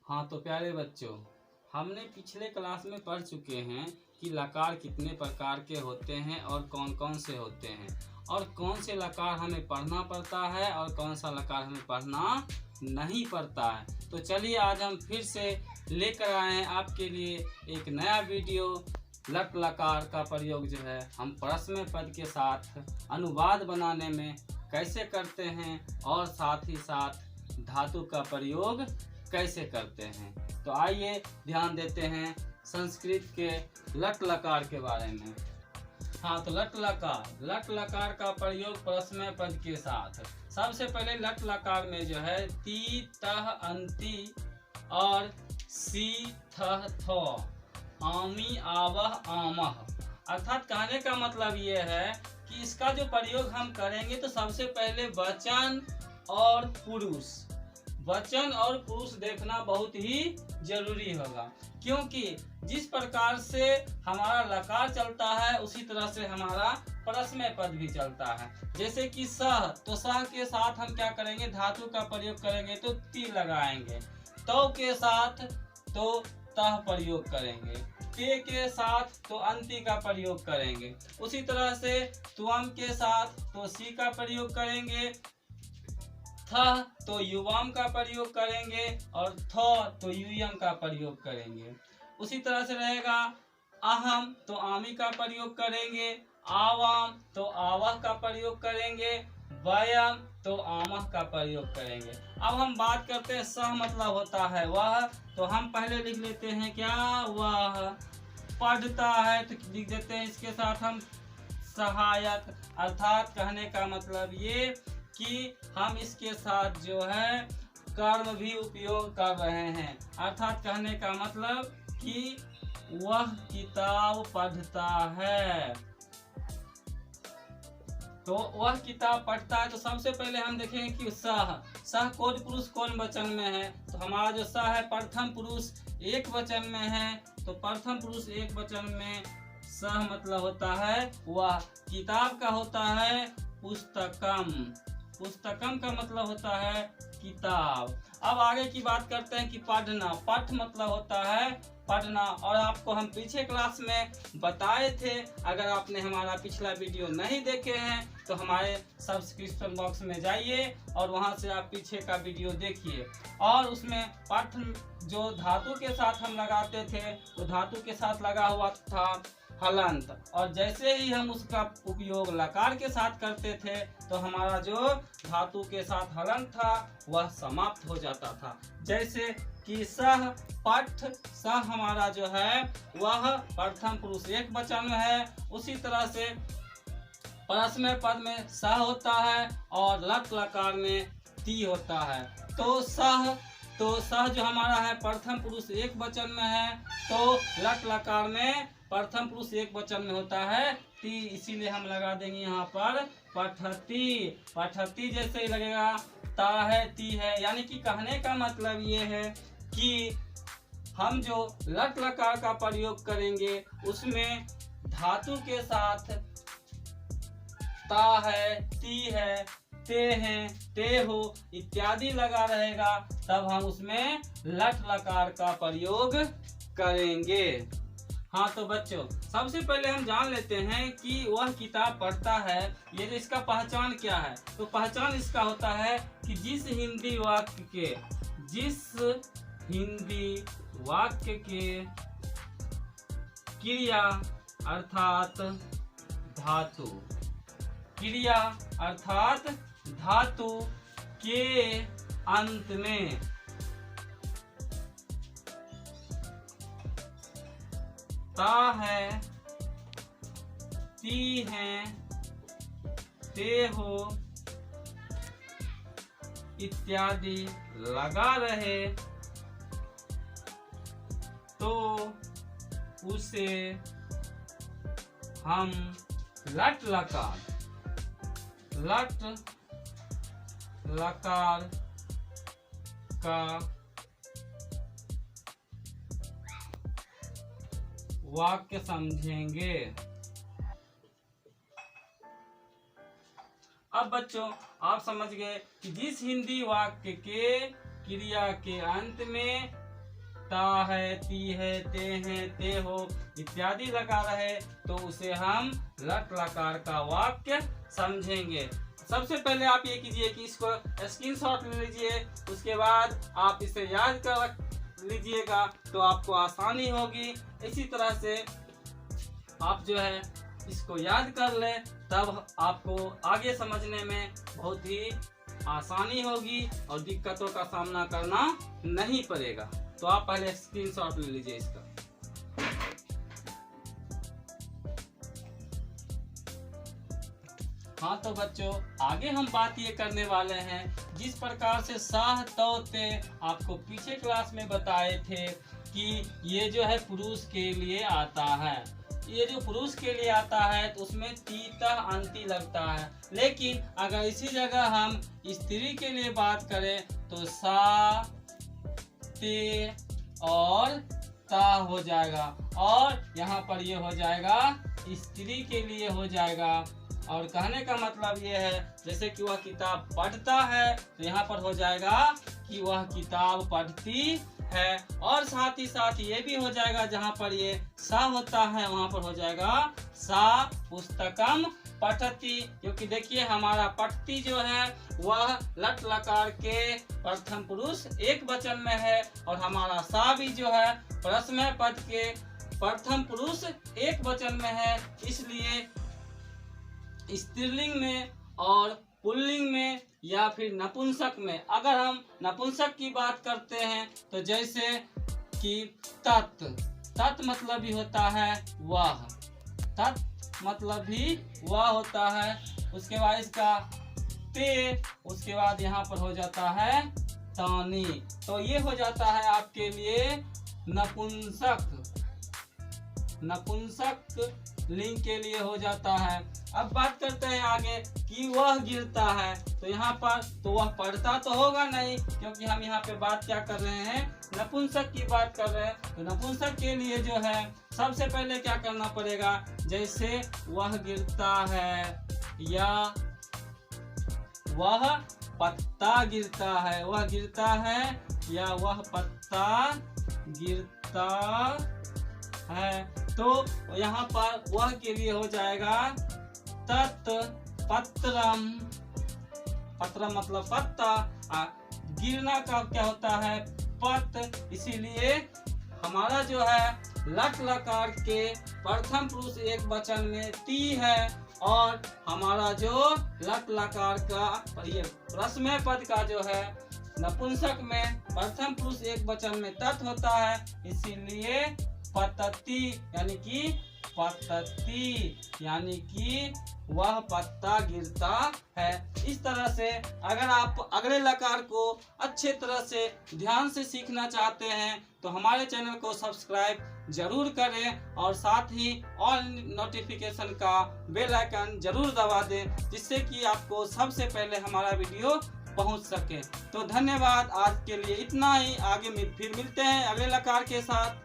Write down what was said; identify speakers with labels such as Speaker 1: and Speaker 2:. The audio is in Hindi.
Speaker 1: हाँ तो प्यारे बच्चों, हमने पिछले क्लास में पढ़ चुके हैं कि लकार कितने प्रकार के होते हैं और कौन कौन से होते हैं और कौन से लकार हमें पढ़ना पड़ता है और कौन सा लकार हमें पढ़ना नहीं पड़ता है। तो चलिए आज हम फिर से लेकर आए हैं आपके लिए एक नया वीडियो। लट लकार का प्रयोग जो है हम प्रश्न पद के साथ अनुवाद बनाने में कैसे करते हैं और साथ ही साथ धातु का प्रयोग कैसे करते हैं। तो आइए ध्यान देते हैं संस्कृत के लट लकार के बारे में। हाँ तो लट लकार का प्रयोग प्रश्न पद के साथ। सबसे पहले लट लकार में जो है ती तह अंति और सी थह थो आमी आवह आमह, अर्थात कहने का मतलब ये है कि इसका जो प्रयोग हम करेंगे तो सबसे पहले वचन और पुरुष देखना बहुत ही जरूरी होगा, क्योंकि जिस प्रकार से हमारा लकार चलता है उसी तरह से हमारा प्रश्न पद भी चलता है। जैसे कि सह, तो सह के साथ हम क्या करेंगे, धातु का प्रयोग करेंगे तो ती लगाएंगे। तो के साथ तो तह प्रयोग करेंगे, ते के साथ तो अंति का प्रयोग करेंगे। उसी तरह से तुअम के साथ तो सी का प्रयोग करेंगे, थ तो युवाम का प्रयोग करेंगे और थ तो युयम का प्रयोग करेंगे। उसी तरह से रहेगा अहम तो आमी का प्रयोग करेंगे, आवाम तो आवह का प्रयोग करेंगे, वयम तो आमह का प्रयोग करेंगे। अब हम बात करते हैं सह मतलब होता है वह, तो हम पहले लिख लेते हैं क्या, वह पढ़ता है तो लिख देते हैं इसके साथ हम सहायक, अर्थात कहने का मतलब ये कि हम इसके साथ जो है कर्म भी उपयोग कर रहे हैं। अर्थात कहने का मतलब कि वह किताब पढ़ता है, तो वह किताब पढ़ता है। तो सबसे पहले हम देखेंगे कि सह कौन पुरुष कौन वचन में है, तो हमारा जो सह है प्रथम पुरुष एक वचन में है, तो प्रथम पुरुष एक वचन में सह मतलब होता है वह। किताब का होता है पुस्तकम का मतलब होता है किताब। अब आगे की बात करते हैं कि पढ़ना, पठ मतलब होता है पढ़ना, और आपको हम पीछे क्लास में बताए थे। अगर आपने हमारा पिछला वीडियो नहीं देखे हैं तो हमारे सब्सक्रिप्शन बॉक्स में जाइए और वहां से आप पीछे का वीडियो देखिए। और उसमें पठ जो धातु के साथ हम लगाते थे तो धातु के साथ लगा हुआ था हलंत, और जैसे ही हम उसका उपयोग लकार के साथ करते थे तो हमारा जो धातु के साथ हलंत था वह समाप्त हो जाता था। जैसे कि सह पठ, सह हमारा जो है वह प्रथम पुरुष एक वचन में है। उसी तरह से प्रश्न पद में सह होता है और लट लकार में ती होता है। तो सह जो हमारा है प्रथम पुरुष एक वचन में है, तो लट लकार में प्रथम पुरुष एक वचन में होता है ती, इसीलिए हम लगा देंगे यहाँ पर पठती जैसे ही लगेगा ता है ती है। यानी कि कहने का मतलब ये है कि हम जो लट लकार का प्रयोग करेंगे उसमें धातु के साथ ता है, ती है, ते हैं, ते हो इत्यादि लगा रहेगा, तब हम उसमें लट लकार का प्रयोग करेंगे। हाँ तो बच्चों, सबसे पहले हम जान लेते हैं कि वह किताब पढ़ता है, ये इसका पहचान क्या है। तो पहचान इसका होता है कि जिस हिंदी वाक्य के क्रिया अर्थात धातु के अंत में ता है, ती है, ते हो इत्यादि लगा रहे तो उसे हम लट लकार का वाक्य समझेंगे। अब बच्चों आप समझ गए कि जिस हिंदी वाक्य के क्रिया के अंत में ता है, ती है, ते हैं, ते हो इत्यादि लगा रहे तो उसे हम लट लकार का वाक्य समझेंगे। सबसे पहले आप ये कीजिए कि इसको स्क्रीनशॉट ले लीजिए, उसके बाद आप इसे याद कर रख लीजिएगा तो आपको आसानी होगी। इसी तरह से आप जो है इसको याद कर लें, तब आपको आगे समझने में बहुत ही आसानी होगी और दिक्कतों का सामना करना नहीं पड़ेगा। तो आप पहले स्क्रीनशॉट ले लीजिए इसका। हाँ तो बच्चों, आगे हम बात ये करने वाले हैं, जिस प्रकार से साह तो ते आपको पीछे क्लास में बताए थे कि ये जो है पुरुष के लिए आता है। ये जो पुरुष के लिए आता है तो उसमें तीता अंति लगता है, लेकिन अगर इसी जगह हम स्त्री के लिए बात करें तो सा, ते और ता हो जाएगा, और यहाँ पर ये हो जाएगा स्त्री के लिए हो जाएगा। और कहने का मतलब ये है जैसे कि वह किताब पढ़ता है तो यहाँ पर हो जाएगा कि वह किताब पढ़ती है, और साथ ही साथ ये भी हो जाएगा जहाँ पर ये सा होता है वहाँ पर हो जाएगा सा पुस्तकम पठती, क्योंकि देखिए हमारा पठती जो है वह लट लकार के प्रथम पुरुष एक वचन में है, और हमारा सा भी जो है परस्मय पद के प्रथम पुरुष एक वचन में है। इसलिए स्त्रीलिंग में और पुल्लिंग में या फिर नपुंसक में, अगर हम नपुंसक की बात करते हैं तो जैसे कि तत्, तत् मतलब भी होता है वह, तत् मतलब भी वह होता है। उसके बाद इसका ते, उसके बाद यहाँ पर हो जाता है तानी, तो ये हो जाता है आपके लिए नपुंसक, नपुंसक लिंग के लिए हो जाता है। अब बात करते हैं आगे कि वह गिरता है, तो यहाँ पर तो वह पढ़ता तो होगा नहीं, क्योंकि हम यहाँ पे बात क्या कर रहे हैं, नपुंसक की बात कर रहे हैं। तो नपुंसक के लिए जो है सबसे पहले क्या करना पड़ेगा, जैसे वह गिरता है या वह पत्ता गिरता है, वह गिरता है या वह पत्ता गिरता है, तो यहाँ पर वह के लिए हो जाएगा तत् पत्रम, पत्रम मतलब पत्ता, गिरना का क्या होता है पत, इसीलिए हमारा जो है लट लकार के प्रथम पुरुष एक वचन में ती है, और हमारा जो लट लकार का ये प्रश्न पद का जो है नपुंसक में प्रथम पुरुष एक वचन में तत् होता है, इसीलिए पतती यानी कि पतती यानी कि वह पत्ता गिरता है। इस तरह से अगर आप अगले लकार को अच्छे तरह से ध्यान से सीखना चाहते हैं तो हमारे चैनल को सब्सक्राइब जरूर करें, और साथ ही ऑल नोटिफिकेशन का बेल आइकन जरूर दबा दें, जिससे कि आपको सबसे पहले हमारा वीडियो पहुंच सके। तो धन्यवाद, आज के लिए इतना ही, आगे फिर मिलते हैं अगले लकार के साथ।